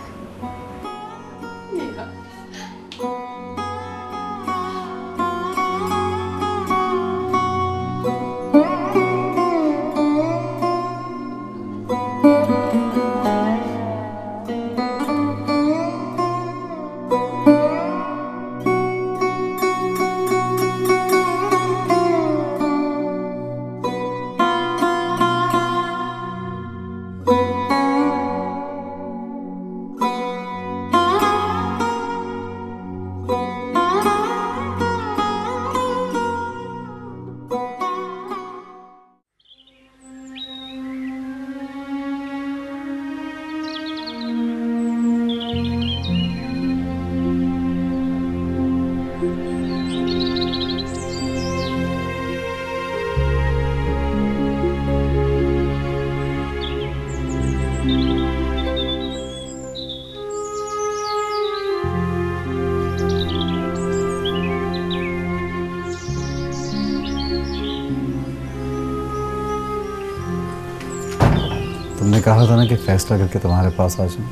तुमने कहा था ना कि फैसला करके तुम्हारे पास आ जाऊं,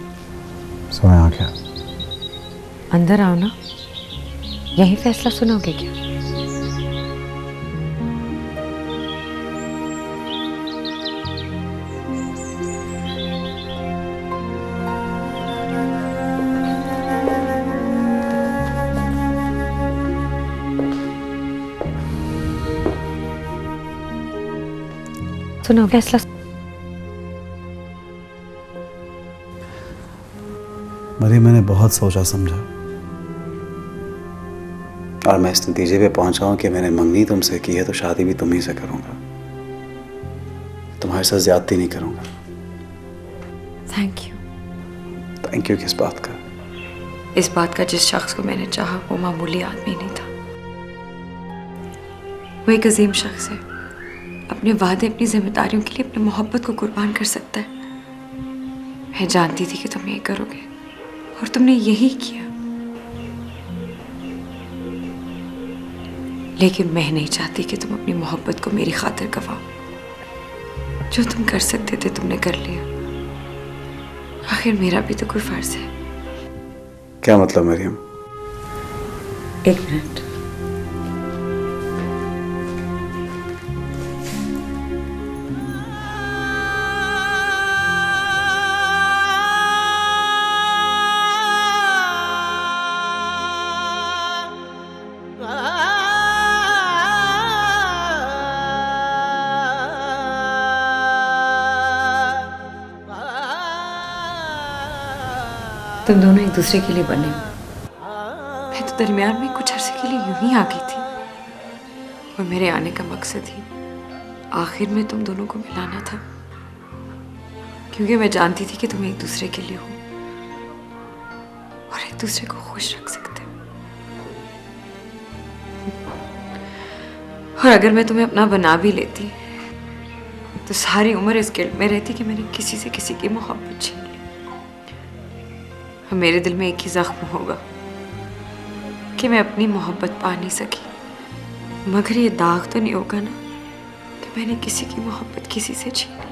सो मैं आ गया। अंदर आओ ना, यही फैसला सुनोगे क्या? सुनो फैसला। मरियम, मैंने बहुत सोचा समझा और मैं इस नतीजे पे पहुंचा हूं कि मैंने मंगनी तुमसे की है तो शादी भी तुम ही से करूंगा। तुम्हारे साथ ज्यादती नहीं करूंगा। Thank you. थैंक यू किस बात का? इस बात का जिस शख्स को मैंने चाहा वो मामूली आदमी नहीं था। वो एक अजीम शख्स है, अपने वादे अपनी जिम्मेदारियों के लिए अपनी मोहब्बत को कुर्बान कर सकता है। मैं जानती थी कि तुम ये करोगे और तुमने यही किया, लेकिन मैं नहीं चाहती कि तुम अपनी मोहब्बत को मेरी खातिर गवाओ। जो तुम कर सकते थे तुमने कर लिया। आखिर मेरा भी तो कोई फर्ज है। क्या मतलब मरियम? एक मिनट। तुम दोनों एक दूसरे के लिए बने हो। मैं तो दरमियान में कुछ अरसे के लिए यूं ही आ गई थी और मेरे आने का मकसद ही आखिर में तुम दोनों को मिलाना था, क्योंकि मैं जानती थी कि तुम एक दूसरे के लिए हो और एक दूसरे को खुश रख सकते हो। और अगर मैं तुम्हें अपना बना भी लेती तो सारी उम्र इस गिल्ट में रहती कि मैंने किसी से किसी की मोहब्बत छीन ली। और मेरे दिल में एक ही जख्म होगा कि मैं अपनी मोहब्बत पा नहीं सकी। मगर ये दाग तो नहीं होगा ना कि मैंने किसी की मोहब्बत किसी से छीनी।